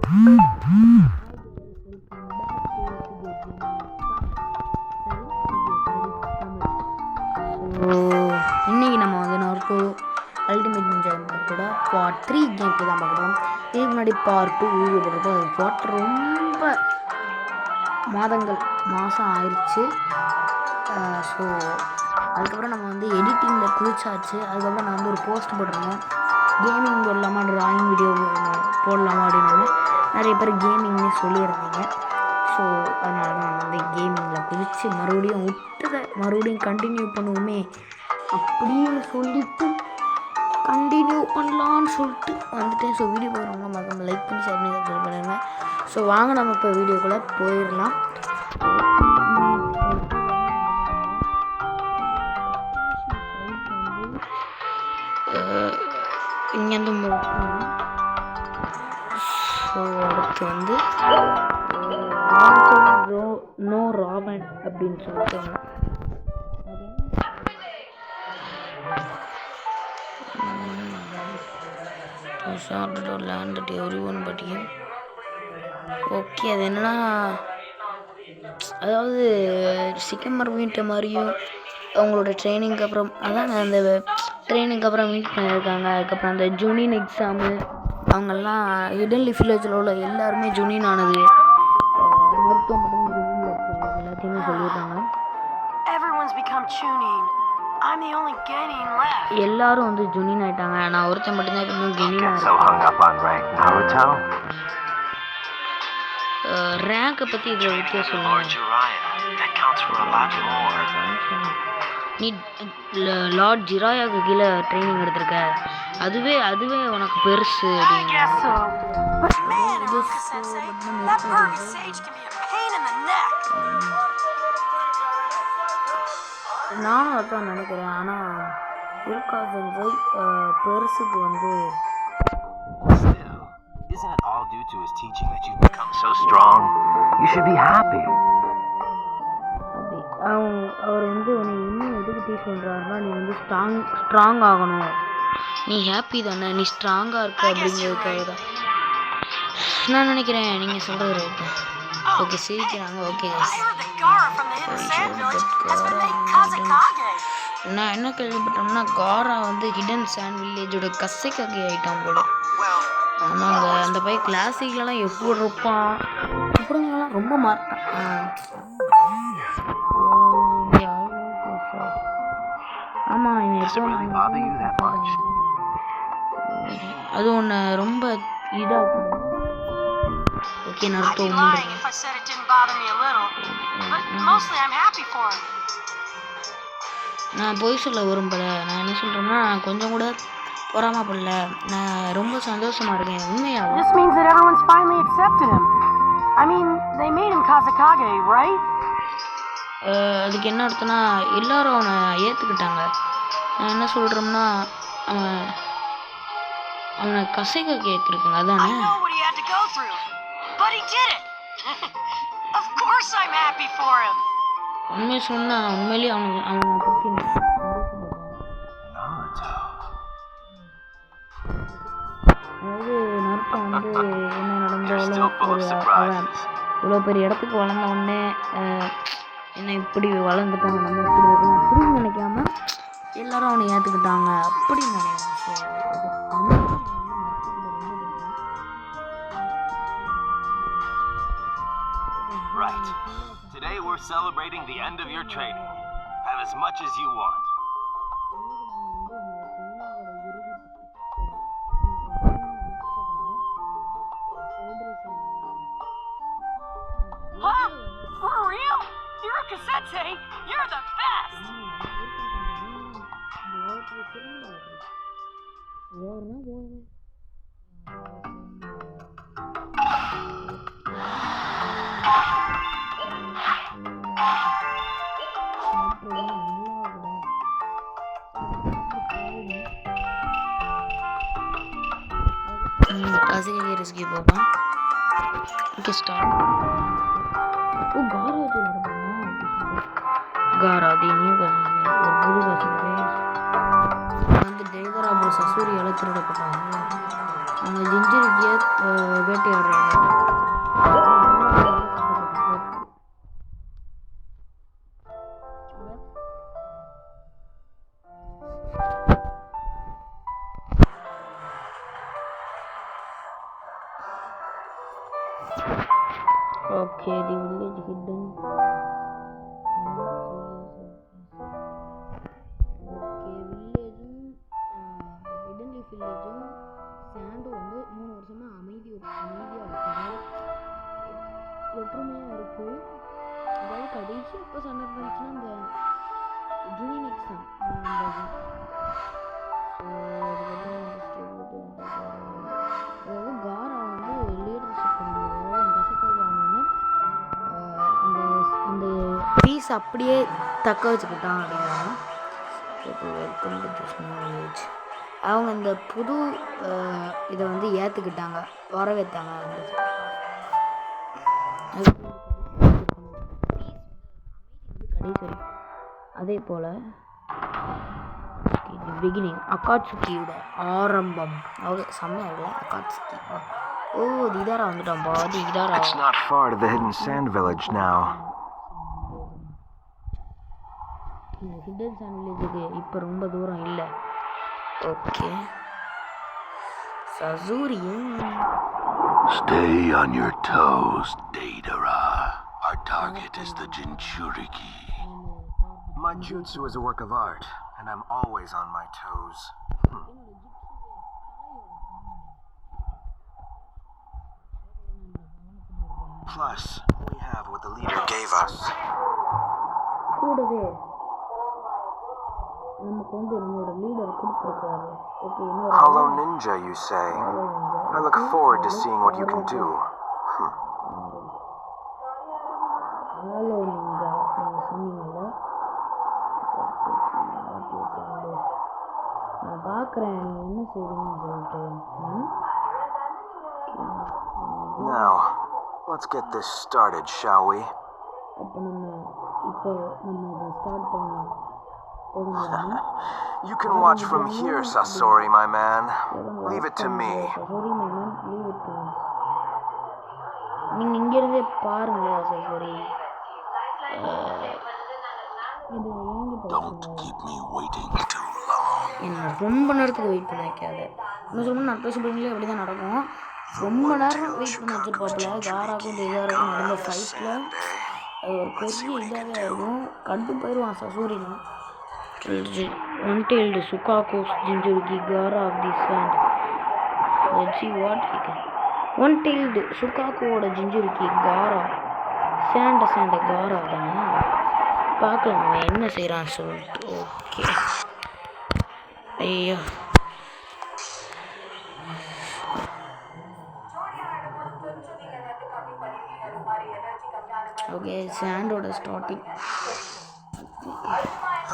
இன்னைக்கு நம்ம வந்து நார்கோ அல்டிமேட் நிஞ்சா கூட பார்ட் 3 கேம் ப்ளே தான் பார்க்குறோம். இதுக்கு முன்னாடி பார்ட் 2 வீடியோ போடுறப்போ அது போட்டு ரொம்ப மாதம் ஆயிடுச்சு. ஸோ அதுக்கப்புறம் நம்ம வந்து எடிட்டிங்கில் குளிச்சாச்சு. அதுக்கப்புறம் நான் வந்து ஒரு போஸ்ட் போட்டிருந்தேன், கேமிங் போடலாமா ட்ராயிங் வீடியோ போடலாமா அப்படின்னு. நிறைய பேர் கேமிங்னே சொல்லியிருந்தீங்க. ஸோ அதனால தான் நான் வந்து கேமிங்கில் குதித்து மறுபடியும் விட்டதை மறுபடியும் கண்டினியூ பண்ணுவோமே அப்படின்னு சொல்லிவிட்டு கண்டினியூ பண்ணலான்னு சொல்லிட்டு வந்துட்டேன். ஸோ வீடியோ போகிறவங்க மறக்காம லைக் பண்ணி ஷேர் பண்ணி சப்ஸ்கிரைப் பண்ணுங்கள். ஸோ வாங்க நம்ம இப்போ வீடியோக்குள்ளே போயிடலாம். இங்கேருந்து ஸோ அடுத்து வந்து நோ ராபன் அப்படின்னு சொல்லிட்டு லேண்ட் எவ்ரி ஒன் பட்டியும் ஓகே. அது என்னன்னா, அதாவது சிக்கமர் மீட்ட மாதிரியும் அவங்களோட ட்ரைனிங்க்கு அப்புறம் அதான் அந்த ட்ரைனிங்க்கு அப்புறம் மீட் பண்ணியிருக்காங்க. அதுக்கப்புறம் அந்த ஜூனியன் எக்ஸாமு அவங்கெல்லாம் ஹிடன் வில்லேஜில் உள்ள எல்லாருமே ஜூனியன் ஆனது மருத்துவம் எல்லாத்தையுமே சொல்லியிருக்காங்க. எல்லாரும் வந்து ஜூனியன் ஆயிட்டாங்க. நான் ஒருத்தன் மட்டும்தான் இன்னும் கெனியன் ரேங்கை பற்றி இதில் வித்தியாசம் நீ லார்ட் ஜிராயாவுக்கு கீழே ட்ரைனிங் எடுத்திருக்க, அதுவே உனக்கு பெருசு அப்படின்னு. நானும் அதான் நினைக்கிறேன். ஆனால் இருக்காசன்ஸை பெருசுக்கு வந்து Isn't it all due to his teaching that you've become so strong? You should be happy. அவர் வந்து உன்னை இன்னும் எதுக்கு டீச் பண்ணுறாருன்னா, நீ வந்து ஸ்ட்ராங் ஆகணும், நீ ஹாப்பி தானே, நீ ஸ்ட்ராங்காக இருக்க அப்படிங்கிறதுக்காக தான் நான் நினைக்கிறேன். நீங்கள் சொல்கிறது ரைட். ஓகே சிரிக்கிறாங்க. ஓகே நான் என்ன கேள்விப்பட்டோம்னா, காரா வந்து ஹிடன் சாண்ட் வில்லேஜோட கசைக்காகி ஆகிட்டான் போல. ஆமாங்க, அந்த பையன் கிளாசிக்லலாம் எப்படி இருப்பான் அப்படிங்கலாம் ரொம்ப மாட்டான். ஆமாம், அது ஒன்று ரொம்ப இதாக. ஓகே நருட்டோ நான் போய் சொல்ல விரும்பல. நான் என்ன சொல்கிறேன்னா, நான் கொஞ்சம் கூட பொறாமப்படல, நான் ரொம்ப சந்தோஷமா இருக்கேன். உண்மையா This means that everyone's finally accepted him. I mean, they made him Kazekage, right? அதுக்கு என்ன அர்த்தம்னா, எல்லாரும் அவனை ஏற்றுக்கிட்டாங்க. நான் என்ன சொல்கிறோம்னா, அவனை கசைக்க கேட்குறாங்க. அதானே உண்மை சொன்னா, உண்மையிலேயே அவனை பற்றி அதாவது நருட்டோ வந்து என்ன நடந்தாலும் அவன் இவ்வளோ பெரிய இடத்துக்கு வளர்ந்த உடனே என்ன இப்படி வளர்ந்துட்டாங்க, நம்ம இப்படி இருக்கணும் அப்படின்னு நினைக்காம எல்லாரும் அவனை ஏற்றுக்கிட்டாங்க அப்படின்னு நினைக்கிறேன். Right. Today we're celebrating the end of your training. Have as much as you want. Huh? For real? Iruka Sensei, you're the best! கசைக்காக ரிஸ்கி போகலாம். Okay start. ஓ காராஜி நடப்பானா? காராதி நியூ கசை ஒரு புது கசை வந்து டேகரா போஸ் அசூரியால் திருடப்பட்டாங்க. அவங்க ஜிஞ்சரிக்கிய வேட்டையாடுறாங்க. Okay the village hidden. Okay வில்லேஜும் ஹிடன் லீஃப் வில்லேஜும் சாண்டும் வந்து 3 வருஷமாக அமைதியாக இருக்காங்க, ஒற்றுமையாக இருக்குது. அதாவது கடைசி எப்போ சண்டை இருந்துச்சுன்னா இந்த ஜூனிக்ஸ் தான் அதாவது காரா வந்து லீடர்ஷிப் பண்ணும்போது இந்த பீஸ் அப்படியே தக்க வச்சுக்கிட்டான் அப்படின்னா அவங்க இந்த புது இதை வந்து ஏற்றுக்கிட்டாங்க, வரவேற்றாங்க. அதே போல் பிகினிங் அக்காட்சுக்கியோட ஆரம்பம். ஓகே செம்மையாக இல்லை அக்காட்சுக்கி. ஓ திதாரா வந்துட்டான்பா, திதாரா. It's not far to the Hidden Sand Village now. இந்த ஹிடன் சாண்ட் வில்லேஜுக்கு இப்போ ரொம்ப தூரம் இல்லை. ஓகே சசூரியும் Stay on your toes, Deidara. Our target is the Jinchuriki. My jutsu is a work of art, and I'm always on my toes. Plus, we have what the leader gave us. கூடவே நமக்கு வந்து நம்மளோட leader கொடுத்துருக்காரு. Okay Hollow Ninja, you say? I look forward to seeing what you can do. Hello ninja நீங்கள் சொன்னீங்கல்ல, நான் பார்க்குறேன் நீங்கள் என்ன செய்றீங்கன்னு சொல்லிட்டு. Now, let's get this started, shall we? அப்போ நம்ம இதை ஸ்டார்ட் பண்ணலாம். You can watch from here, Sasori, my man. Leave it to me. Sasori மேமன் லீவ் இட் டு மீ. நீங்கள் இங்கேருந்தே பாருங்க சசோரி. இது Don't keep me waiting too long. என்ன ரொம்ப நேரத்துக்கு வெயிட் பண்ண வைக்காது. இன்னும் சொல்லணும் நான் பேசுகிறீங்களே அப்படி தான் நடக்கும். ரொம்ப நேரம் வெயிட் பண்ண வச்சுருப்பாப்புல. காராக்கும் இந்த இதாருக்கும் நடந்த ஃபைட்டில் அது ஒரு பெரிய இதாகவே ஆகும். கண்டு போயிடுவான் சசூரினா. Untailed Sukaku's Jinchuriki Gara of the Sand. Let's see what he can. One-tailed Sukakuவோட Jinchuriki Gara Sand Gara தானே. பார்க்கலாம் அவன் என்ன செய்கிறான்னு சொல்லிட்டு. ஓகே ஐயோ ஓகே சாண்டோட starting.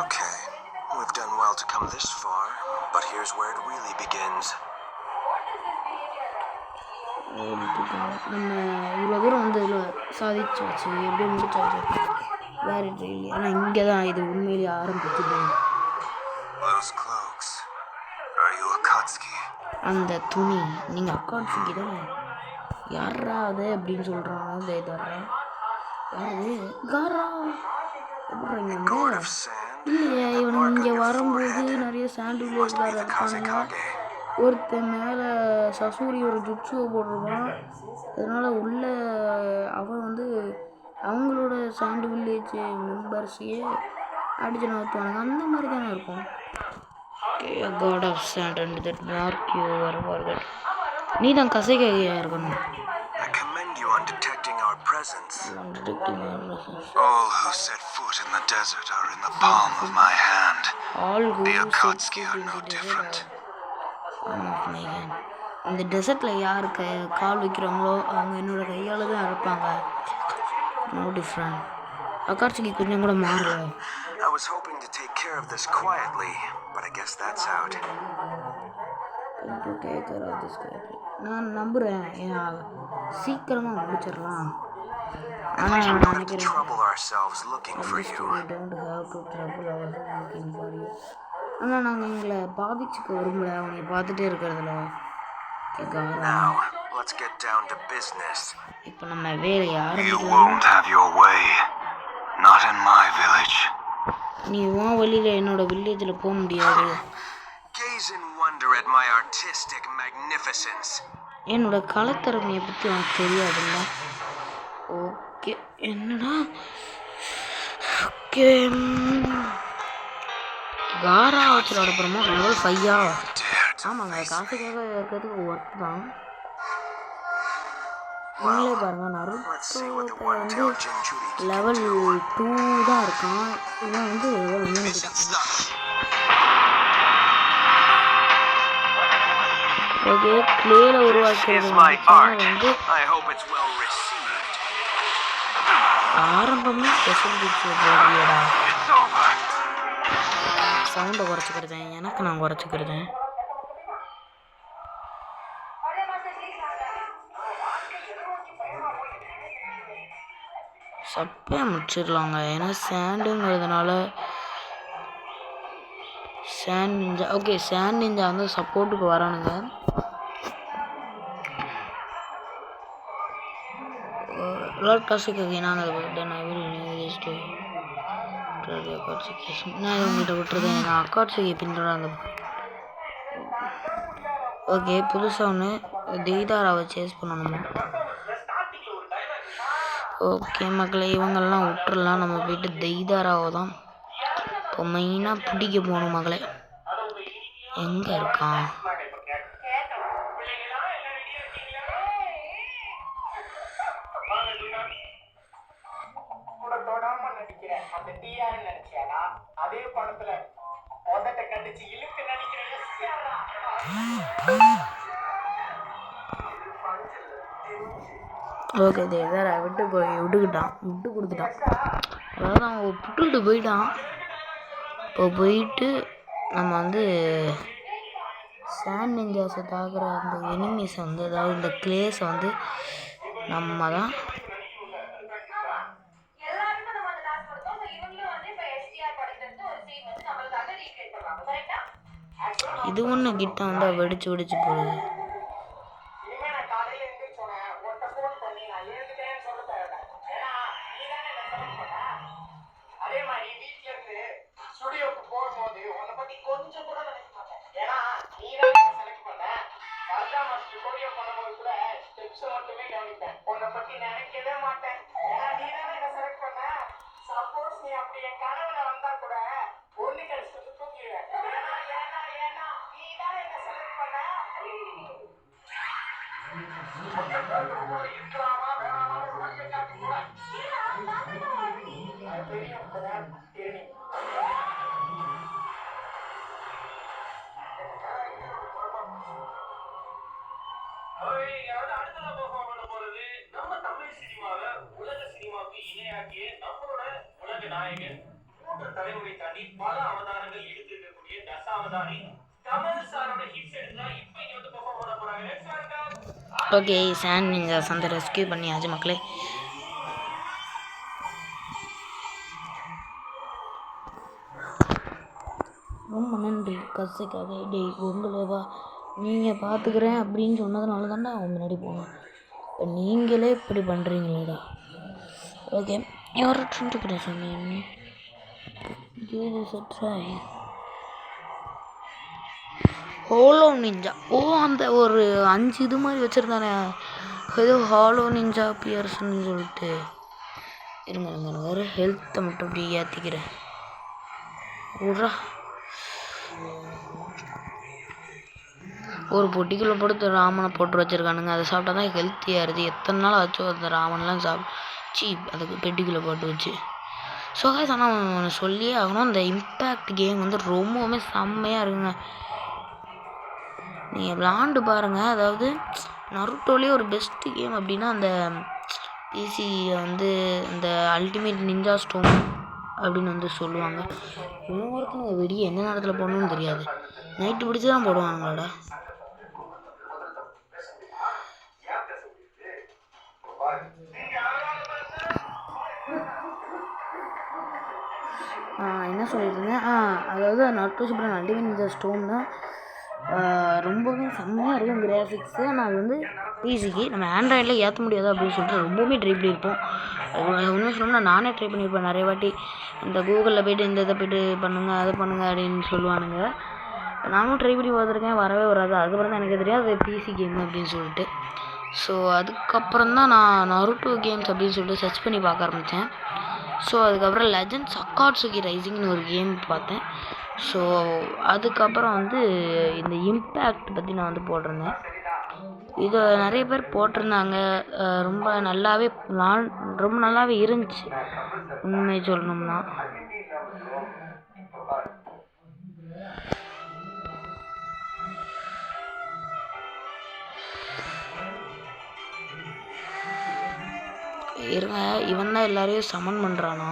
Okay, we've done well to come this far, but here's where it really begins. நம்ம இவ்வளோ தூரம் வந்து இதில் சாதிச்சாச்சு, எப்படியே முடிச்சாச்சு. வேறு இல்லை, ஆனால் இங்கே தான் இது உண்மையிலேயே ஆரம்பிக்குது. Those cloaks. Are you Akatsuki? அந்த துணி நீங்கள் அக்காட்சுக்கி தானே? யாரா அது அப்படின்னு சொல்கிறாங்க. அந்த இதரா யாரு காரா எப்படி God of sand? இல்லையா? இவன் இங்கே வரும்போது நிறைய சாண்டு வில்லேஜ்காரர் இருப்பாங்க. ஒருத்தன் மேலே சசூரி ஒரு ஜுட்சுவை போடுறான். அதனால் உள்ள அவன் வந்து அவங்களோட சாண்டு வில்லேஜ் மெம்பர்ஸையே அடிச்சு நகர்த்துவானுங்க. அந்த மாதிரி தானே இருக்கும். God of sand and that mark you வருவார்கள். நீ தான் கசைகையாக இருக்கணும். I commend you on detecting our presence. All who set foot in the desert are in the palm of my hand. The Akatsuki are no different. அந்த டெசர்ட்டில் யார் கால் வைக்கிறாங்களோ அவங்க என்னோட கையால் தான் இருப்பாங்க. No different. அக்காட்சுக்கி கொஞ்சம் கூட மாறல. I was hoping to take care of this quietly, but I guess that's out. நான் நம்புகிறேன் சீக்கிரமாக முடிச்சிடலாம். ஆனால் நான் நினைக்கிறேன் ஆனால் நாங்கள் எங்களை பாதிச்சுக்க விரும்பல அவனை பார்த்துட்டே இருக்கிறதுல. இப்போ நம்ம வேலையை ஆரம்பிக்கலாம். நீ உன் வழியில் என்னோட வில்லேஜில் போக முடியாது. Gaze in wonder at my artistic magnificence. என்னோட கலைத்திறமையை பற்றி உனக்கு தெரியாதுல்ல. ஓகே என்னடா ஓகே காரா வச்சு விளாட போகிறோமோ லெவல் 5ஆ? ஆமாங்க, காசுக்காக இருக்கிறதுக்கு ஒர்க் தான். நீங்களே பாருங்கள், நருட்டோ வந்து லெவல் 2 தான் இருக்கான். இவன் வந்து லெவல் 3 தான். ஓகே கிளேல உருவாக்குறது வந்து ஆரம்பமே ஸ்பெஷல் பிச்சு போடியடா. சவுண்டை குறைச்சிக்கிறதேன், எனக்கு நான் குறைச்சிக்கிறதேன். சப்பையாக முடிச்சிடலாங்க, ஏன்னா சேண்டுங்கிறதுனால. Sand ninja, okay sand ninja வந்து சப்போர்ட்டுக்கு வரானுங்க. லார்ட் காசுக்கு நாங்கள் அதை விட்டு நான் உங்கள்கிட்ட விட்டுருதேன். நான் அக்காட்சிக்கு பின்தொடர்ந்து. ஓகே புதுசாக ஒன்று தெய்தாராவை சேஸ் பண்ணணுமா? ஓகே மக்களே, இவங்கெல்லாம் விட்டுறலாம். நம்ம போயிட்டு தெய்தாராவை தான் இப்போ மெயினாக பிடிக்க போகணும் மகளே. எங்கே இருக்கான்? ஓகே தேதாரா விட்டு கொடுத்துட்டான். அதாவது அவன் விட்டுக்கிட்டு போயிட்டான். இப்போ போயிட்டு நம்ம வந்து சேண்ட் நிஞ்சாஸை தாக்குற அந்த எனிமீஸை வந்து, அதாவது இந்த கிளேஸை வந்து நம்ம தான் இது ஒன்று கிட்ட வந்து வெடிச்சு போகுது. ஓகே சேண்ட் நிஞ்சாஸ் அந்த ரெஸ்கியூ பண்ணியாச்சு மக்களே. ரொம்ப நன்றி கசைக்காக. டேய் உங்களவா நீங்கள் பார்த்துக்கிறேன் அப்படின்னு சொன்னதுனால தானே அவன் முன்னாடி போனேன். இப்போ நீங்களே இப்படி பண்ணுறீங்களேடா. ஓகே யாரும் ட்ரெண்ட் சொன்னேன். ஹோலோ நிஞ்சா, ஓ அந்த ஒரு 5 இது மாதிரி வச்சுருந்தானே, ஏதோ ஹாலோ நிஞ்சா பியர்ஸ்ன்னு சொல்லிட்டு. இருங்க வேறு ஹெல்த்தை மட்டும் அப்படி ஏற்றிக்கிறேன். ஒரு பொட்டிக்குள்ளே போட்டு ராமனை போட்டு வச்சுருக்கானுங்க. அதை சாப்பிட்டா தான் ஹெல்த்தியாக இருக்குது. எத்தனை நாள் ஆச்சோ அந்த ராமன்லாம் அதுக்கு பெட்டிக்குள்ளே போட்டு வச்சு. ஸோ கைஸ், ஆனால் சொல்லியே ஆகணும், இந்த இம்பேக்ட் கேம் வந்து ரொம்பவுமே செம்மையாக இருக்குங்க. நீங்கள் விளாண்டு பாருங்கள். அதாவது நருட்டோலேயே ஒரு பெஸ்ட்டு கேம் அப்படின்னா அந்த பிசி வந்து இந்த அல்டிமேட் நிஞ்சா ஸ்டோம் அப்படின்னு வந்து சொல்லுவாங்க. ஒவ்வொருத்தனுங்க வெடியை எந்த நேரத்தில் போடணும்னு தெரியாது, நைட்டு பிடிச்சி தான் போடுவாங்களாடா. என்ன சொல்லியிருந்தேன், அதாவது Naruto Shippuden ultimate ninja storm தான் ரொம்பவே செம்மையாக இருக்கும் கிராஃபிக்ஸு. ஆனால் அது வந்து பிசிக்கு நம்ம ஆண்ட்ராய்டில் ஏற்ற முடியாது அப்படின்னு சொல்லிட்டு ரொம்பவுமே ட்ரை பண்ணியிருப்போம். உண்மையாக சொல்லணும்னா நானே ட்ரை பண்ணியிருப்பேன் நிறைய வாட்டி. இந்த கூகுளில் போய்ட்டு இந்த இதை போய்ட்டு பண்ணுங்கள் அதை பண்ணுங்கள் அப்படின்னு சொல்லுவானுங்க. நானும் ட்ரை பண்ணி பார்த்துருக்கேன், வரவே வராது. அதுக்கப்புறம் தான் எனக்கு தெரியும் அது பிசி கேம் அப்படின்னு சொல்லிட்டு. ஸோ அதுக்கப்புறம் தான் நான் நருட்டோ கேம்ஸ் அப்படின்னு சொல்லிட்டு சர்ச் பண்ணி பார்க்க ஆரம்பித்தேன். ஸோ அதுக்கப்புறம் லெஜண்ட்ஸ் அக்காட்சுகி ரைசிங்னு ஒரு கேம் பார்த்தேன். ஸோ அதுக்கப்புறம் வந்து இந்த இம்பேக்ட் பற்றி நான் வந்து போட்டிருந்தேன். இதை நிறைய பேர் போட்டிருந்தாங்க. ரொம்ப நல்லாவே இருந்துச்சு உண்மை சொல்லணும்னா. இருங்க, இவன் தான் எல்லாரையும் சமன் பண்ணுறானா.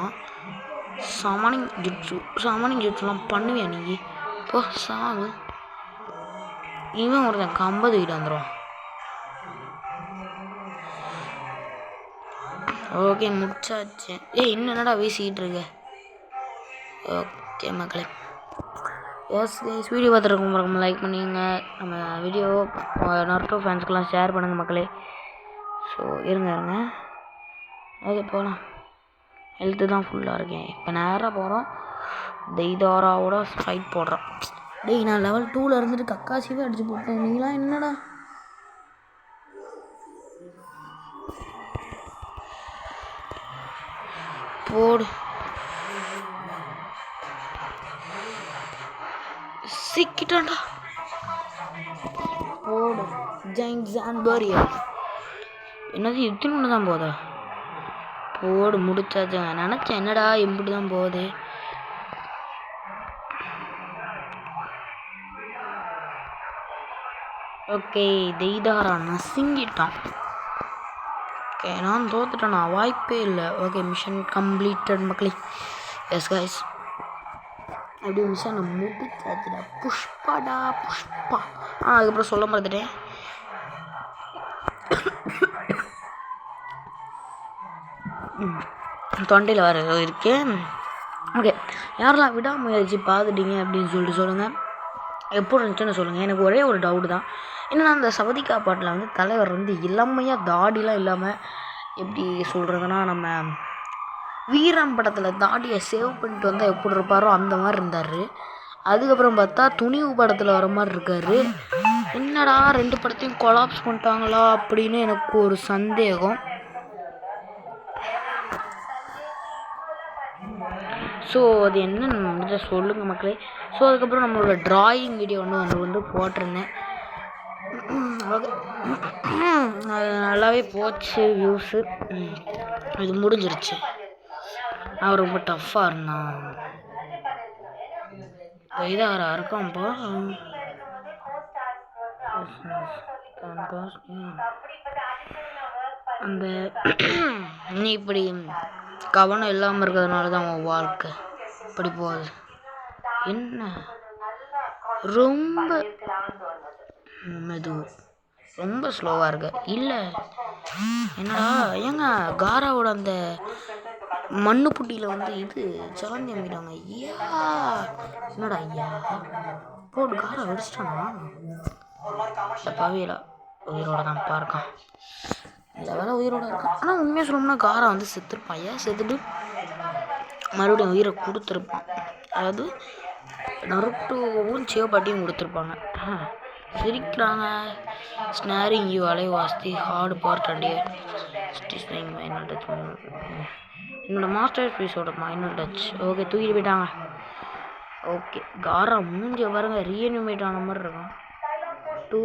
சமனிங் ஜுட்ஸுலாம் பண்ணுவியா நீ? போ சாவு. இவன் ஒருத்தன் கம்பது வீடு வந்துடுவான். ஓகே முடிச்சாச்சு. இன்னும் என்னடா வீசிக்கிட்டு இருக்க? ஓகே மக்களே, வீடியோ பார்த்துருக்கோம், மறக்காம லைக் பண்ணிங்க. நம்ம வீடியோ நருட்டோ ஃபேன்ஸ்க்கெலாம் ஷேர் பண்ணுங்கள் மக்களே. ஸோ இருங்க ஓகே போகலாம். ஹெல்த்து தான் ஃபுல்லாக இருக்கேன். இப்போ நேராக போகிறோம், தெய்தாராவோட ஃபைட் போடுறோம். டேய், நான் லெவல் 2ல் இருந்துட்டு கக்காசிவே அடிச்சு போட்டேன். நீங்களாம் என்னடா? போடு சிக்கிட்டான்டா. போடு ஜான்போரியா. என்னது இத்தனை ஒன்று தான் போதா? போடு முடிச்சாச்சுங்க. நினச்சேன் என்னடா இப்படி தான் போகுது. ஓகே, தெய்தாரா நசுங்கிட்டான். ஓகே, நான் தோத்துட்டேண்ணா, வாய்ப்பே இல்லை. ஓகே, மிஷன் கம்ப்ளீட்டட் மக்களே. எஸ் கைஸ், அப்படியே மிஷனை முடிச்சாச்சுடா. புஷ்பா. அதுக்கப்புறம் சொல்ல மறந்துட்டேன். தொண்டையில் வர இருக்கு. ஓகே, யாரெல்லாம் விடாமுயற்சி பார்த்துட்டீங்க அப்படின்னு சொல்லிட்டு சொல்லுங்கள். எப்போ இருந்துச்சுன்னு சொல்லுங்கள். எனக்கு ஒரே ஒரு டவுட் தான். என்னென்னா, அந்த சவதிக்கா பாட்டில் வந்து தலைவர் வந்து இளமையாக தாடிலாம் இல்லாமல், எப்படி சொல்கிறதுனா, நம்ம வீரம் படத்தில் தாடியை சேவ் பண்ணிட்டு வந்தால் எப்படி இருப்பாரோ அந்த மாதிரி இருந்தார். அதுக்கப்புறம் பார்த்தா துணிவு படத்தில் வர மாதிரி இருக்கார். என்னடா 2 படத்தையும் கொலாப்ஸ் பண்ணிட்டாங்களா அப்படின்னு எனக்கு ஒரு சந்தேகம். ஸோ அது என்னன்னு சொல்லுங்கள் மக்களே. ஸோ அதுக்கப்புறம் நம்மளோட ட்ராயிங் வீடியோ வந்து போட்டிருந்தேன். அது நல்லாவே போச்சு வியூஸு. இது முடிஞ்சிருச்சு. அவன் ரொம்ப டஃப்பாக இருந்தான். இதாக இருக்கான்ப்பா. அந்த நீ இப்படி கவனம் இல்லாமல் இருக்கிறதுனால தான் உன் வாழ்க்கை இப்படி போகுது. என்ன ரொம்ப மெது, ரொம்ப ஸ்லோவாக இருக்கு. இல்லை என்னடா ஏங்க காராவோட அந்த மண்ணு புட்டியில் வந்து இது சலந்தி அமைக்கிறாங்க. ஐயா என்னடா ஐயா போட்டு காரா வெடிச்சிட்டானா? இந்த பவியில உயிரோட தான் பார்க்கான். இந்த வேலை உயிரோட இருக்கான். ஆனால் உண்மையாக சொல்லணும்னா காரா வந்து செத்துருப்பான். ஏன் செத்துட்டு மறுபடியும் உயிரை கொடுத்துருப்பான். அதாவது நருட்டோவும் சிவபாட்டியும் கொடுத்துருப்பாங்க. சிரிக்கிறாங்க. Snaring you alive was the hard part and menial touch. என்னோட மாஸ்டர் பீஸோட மைனல் டச். ஓகே, தூக்கிட்டு போயிட்டாங்க. ஓகே, காரா மூஞ்சி பாருங்க, ரீஅனிமேட் ஆன மாதிரி இருக்கும். டூ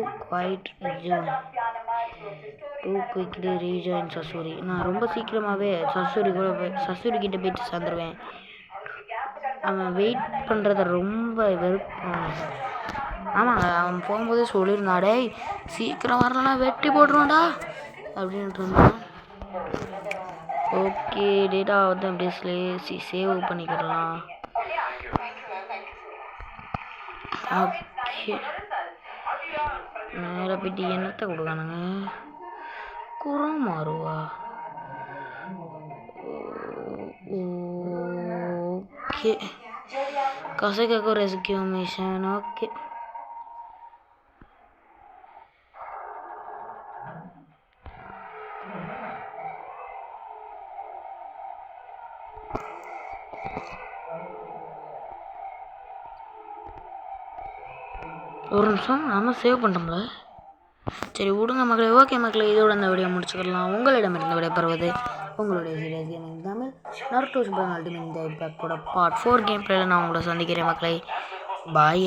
குயிக்லி ரீஜாயின் சசூரி. நான் ரொம்ப சீக்கிரமாகவே சசூரி கிட்ட போயிட்டு சேர்ந்துருவேன். அவன் வெயிட் பண்ணுறத ரொம்ப வெறுப்பான். ஆமாங்க, அவன் போகும்போதே சொல்லியிருந்தாடே சீக்கிரம் வரலன்னா வெட்டி போட்டுருவான்டா அப்படின்ட்டு இருந்தான். ஓகே, டேட்டா வந்து அப்படியே சேவ் பண்ணிக்கிடலாம். ஓகே, நேராக போயிட்டு என்னத்தை கொடுக்கானுங்க? குரம் மாறுவா. ஓகே, கசைக்காக ரெஸ்கியூ மிஷன். ஓகே, ஒரு நிமிஷம் நம்ம சேவ் பண்ணிட்டோம்ல. சரி விடுங்க மக்களே. ஓகே மக்களே, இதோட இந்த வீடியோ முடிச்சுக்கலாம். உங்களிடமிருந்து விடைபெறுவது உங்களுடைய serious gaming Tamil. Naruto super ultimate இம்பேக்டோட பார்ட் 4 கேம் பிளேயில் நான் உங்களை சந்திக்கிறேன் மக்களே. பாய்.